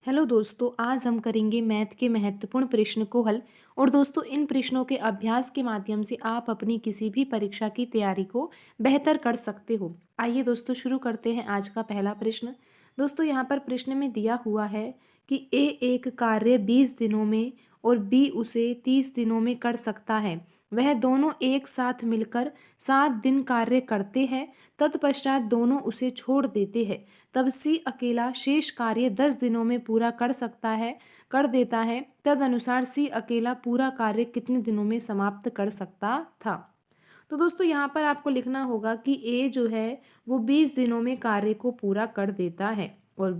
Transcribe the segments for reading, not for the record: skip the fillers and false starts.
Hello दोस्तों, आज हम करेंगे मैथ के महत्वपूर्ण प्रश्न को हल। और दोस्तों, इन प्रश्नों के अभ्यास के माध्यम से आप अपनी किसी भी परीक्षा की तैयारी को बेहतर कर सकते हो। आइए दोस्तों, शुरू करते हैं आज का पहला प्रश्न। दोस्तों, यहाँ पर प्रश्न में दिया हुआ है कि ए एक कार्य 20 दिनों में और बी उसे 30 दिनों में कर सकता है। वह दोनों एक साथ मिलकर 7 दिन कार्य करते हैं, तत्पश्चात दोनों उसे छोड़ देते हैं। तब सी अकेला शेष कार्य 10 दिनों में पूरा कर देता है। तदनुसार सी अकेला पूरा कार्य कितने दिनों में समाप्त कर सकता था। तो दोस्तों, यहाँ पर आपको लिखना होगा कि ए जो है वो 20 दिनों में कार्य को पूरा कर देता है और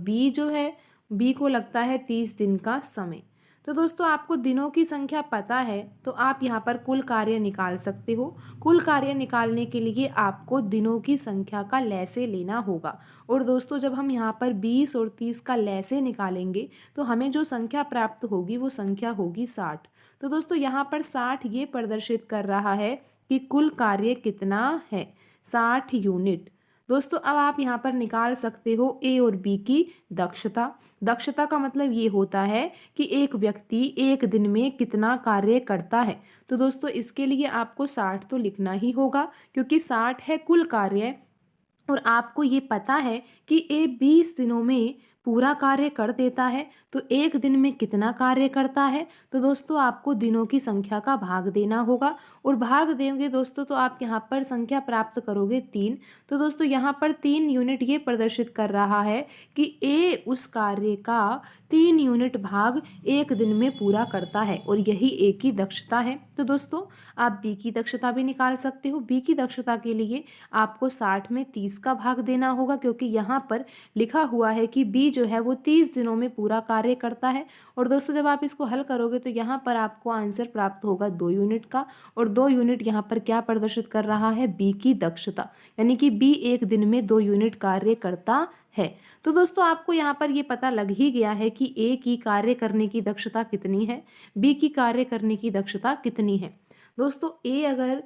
बी को लगता है 30 दिन का समय। तो दोस्तों, आपको दिनों की संख्या पता है तो आप यहाँ पर कुल कार्य निकाल सकते हो। कुल कार्य निकालने के लिए आपको दिनों की संख्या का लैसे लेना होगा। और दोस्तों, जब हम यहाँ पर 20 और 30 का लैसे निकालेंगे तो हमें जो संख्या प्राप्त होगी वो संख्या होगी 60। तो दोस्तों, यहाँ पर 60 ये प्रदर्शित कर रहा है कि कुल कार्य कितना है, 60 यूनिट। दोस्तों, अब आप यहाँ पर निकाल सकते हो ए और बी की दक्षता। दक्षता का मतलब ये होता है कि एक व्यक्ति एक दिन में कितना कार्य करता है। तो दोस्तों, इसके लिए आपको 60 तो लिखना ही होगा क्योंकि 60 है कुल कार्य। और आपको ये पता है कि ए 20 दिनों में पूरा कार्य कर देता है, तो एक दिन में कितना कार्य करता है। तो दोस्तों, आपको दिनों की संख्या का भाग देना होगा और भाग देंगे दोस्तों तो आप यहाँ पर संख्या प्राप्त करोगे 3। तो दोस्तों, यहाँ पर 3 यूनिट ये प्रदर्शित कर रहा है कि ए उस कार्य का 3 यूनिट भाग एक दिन में पूरा करता है और यही ए की दक्षता है। तो दोस्तों, आप बी की दक्षता भी निकाल सकते हो। बी की दक्षता के लिए आपको 60 में 30 का भाग देना होगा क्योंकि यहाँ पर लिखा हुआ है कि बी जो है वो 30 दिनों में पूरा कार्य करता है। और दोस्तों, जब आप इसको हल करोगे तो यहाँ पर आपको आंसर प्राप्त होगा 2 यूनिट का। और 2 यूनिट यहाँ पर क्या प्रदर्शित कर रहा है, बी की दक्षता, यानी कि बी एक दिन में 2 यूनिट कार्य करता है। तो दोस्तों, आपको यहाँ पर ये पता लग ही गया है कि ए की कार्य करने की दक्षता कितनी है, बी की कार्य करने की दक्षता कितनी है। दोस्तों, ए अगर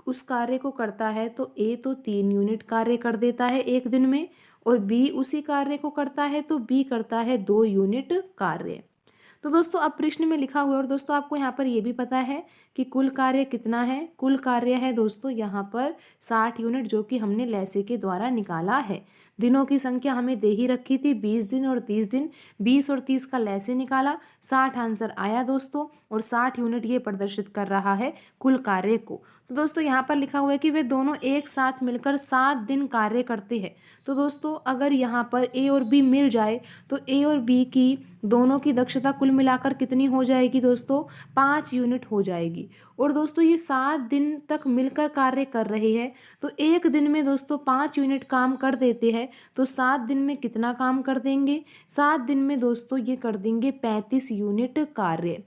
उस कार्य को करता है तो ए तो 3 यूनिट कार्य कर देता है एक दिन में, और बी उसी कार्य को करता है तो बी करता है 2 यूनिट कार्य। तो दोस्तों, अब प्रश्न में लिखा हुआ है और दोस्तों आपको यहाँ पर ये भी पता है कि कुल कार्य कितना है। कुल कार्य है दोस्तों यहाँ पर 60 यूनिट, जो कि हमने लैसे के द्वारा निकाला है। दिनों की संख्या हमें दे ही रखी थी 20 दिन और 30 दिन। 20 और 30 का लैसे निकाला, 60 आंसर आया दोस्तों। और 60 यूनिट ये प्रदर्शित कर रहा है कुल कार्य को। तो दोस्तों, यहाँ पर लिखा हुआ है कि वे दोनों एक साथ मिलकर 7 दिन कार्य करते हैं। तो दोस्तों, अगर यहाँ पर ए और बी मिल जाए तो ए और बी की दोनों की दक्षता कुल मिलाकर कितनी हो जाएगी दोस्तों, 5 यूनिट हो जाएगी। और दोस्तों, ये 7 दिन तक मिलकर कार्य कर रहे हैं तो एक दिन में दोस्तों 5 यूनिट काम कर देते हैं। तो 7 दिन में कितना काम कर देंगे, 7 दिन में दोस्तों ये कर देंगे 35 यूनिट कार्य।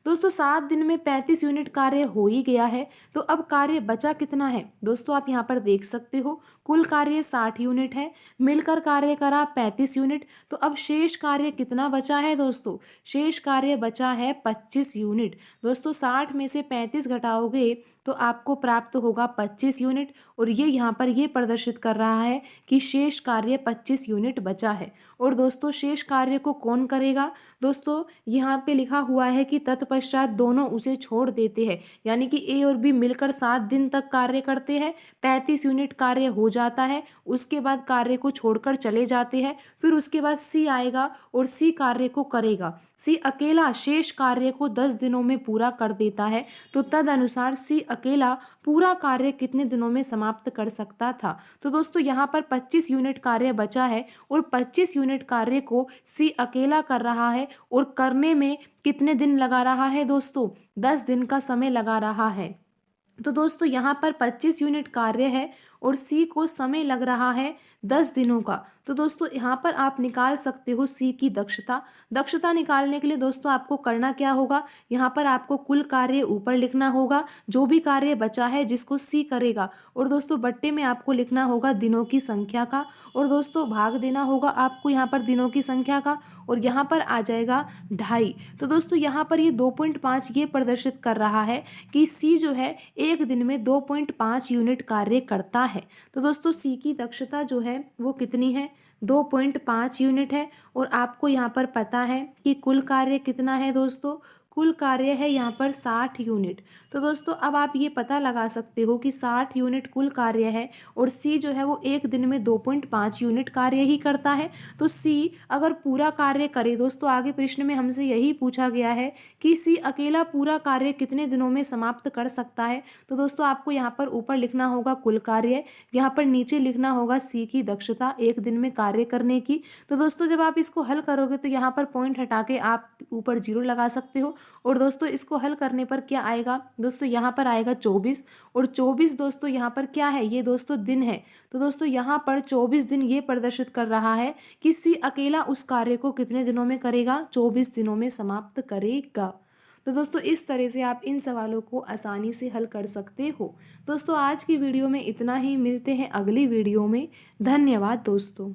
दोस्तों, 7 दिन में 35 यूनिट कार्य हो ही गया है। तो अब कार्य बचा कितना है दोस्तों, आप यहाँ पर देख सकते हो कुल कार्य 60 यूनिट है, मिलकर कार्य करा 35 यूनिट। तो अब शेष कार्य कितना बचा है दोस्तों, शेष कार्य बचा है 25 यूनिट। दोस्तों, 60 में से 35 घटाओगे तो आपको प्राप्त होगा 25 यूनिट। और ये यहाँ पर ये प्रदर्शित कर रहा है कि शेष कार्य 25 यूनिट बचा है। और दोस्तों, शेष कार्य को कौन करेगा दोस्तों, यहाँ पे लिखा हुआ है कि तत्पश्चात दोनों उसे छोड़ देते हैं, यानी कि ए और बी मिलकर 7 दिन तक कार्य करते हैं, 35 यूनिट कार्य हो जाता है, उसके बाद कार्य को छोड़कर चले जाते हैं। फिर उसके बाद सी आएगा और सी कार्य को करेगा। सी अकेला शेष कार्य को 10 दिनों में पूरा कर देता है। तो तद अनुसार सी अकेला पूरा कार्य कितने दिनों में समाप्त कर सकता था। तो दोस्तों, यहाँ पर 25 यूनिट कार्य बचा है और 25 यूनिट कार्य को सी अकेला कर रहा है और करने में कितने दिन लगा रहा है दोस्तों, 10 दिन का समय लगा रहा है। तो दोस्तों, यहाँ पर 25 यूनिट कार्य है और सी को समय लग रहा है 10 दिनों का। तो दोस्तों, यहाँ पर आप निकाल सकते हो सी की दक्षता। दक्षता निकालने के लिए दोस्तों आपको करना क्या होगा, यहाँ पर आपको कुल कार्य ऊपर लिखना होगा, जो भी कार्य बचा है जिसको सी करेगा। और दोस्तों, बट्टे में आपको लिखना होगा दिनों की संख्या का। और दोस्तों, भाग देना होगा आपको यहाँ पर दिनों की संख्या का, और यहाँ पर आ जाएगा 2.5। तो दोस्तों, यहाँ पर ये 2.5 ये प्रदर्शित कर रहा है कि सी जो है एक दिन में 2.5 यूनिट कार्य करता है। तो दोस्तों, सी की दक्षता जो है वो कितनी है, 2.5 यूनिट है और आपको यहाँ पर पता है कि कुल कार्य कितना है दोस्तों, कुल कार्य है यहाँ पर 60 यूनिट। तो दोस्तों अब आप ये पता लगा सकते हो कि 60 यूनिट कुल कार्य है और सी जो है वो एक दिन में 2.5 यूनिट कार्य ही करता है। तो सी अगर पूरा कार्य करे, दोस्तों आगे प्रश्न में हमसे यही पूछा गया है कि सी अकेला पूरा कार्य कितने दिनों में समाप्त कर सकता है। तो दोस्तों आपको यहाँ पर ऊपर लिखना होगा कुल कार्य, यहाँ पर नीचे लिखना होगा सी की दक्षता एक दिन में कार्य करने की। तो दोस्तों जब आप इसको हल करोगे तो यहाँ पर पॉइंट हटा के आप ऊपर 0 लगा सकते हो। और दोस्तों इसको हल करने पर क्या आएगा, दोस्तों यहाँ पर आएगा 24 और 24 दोस्तों यहाँ पर क्या है, ये दोस्तों दिन है। तो दोस्तों यहाँ पर 24 दिन ये प्रदर्शित कर रहा है कि सी अकेला उस कार्य को कितने दिनों में करेगा, 24 दिनों में समाप्त करेगा। तो दोस्तों इस तरह से आप इन सवालों को आसानी से हल कर सकते हो। दोस्तों आज की वीडियो में इतना ही, मिलते हैं अगली वीडियो में। धन्यवाद दोस्तों।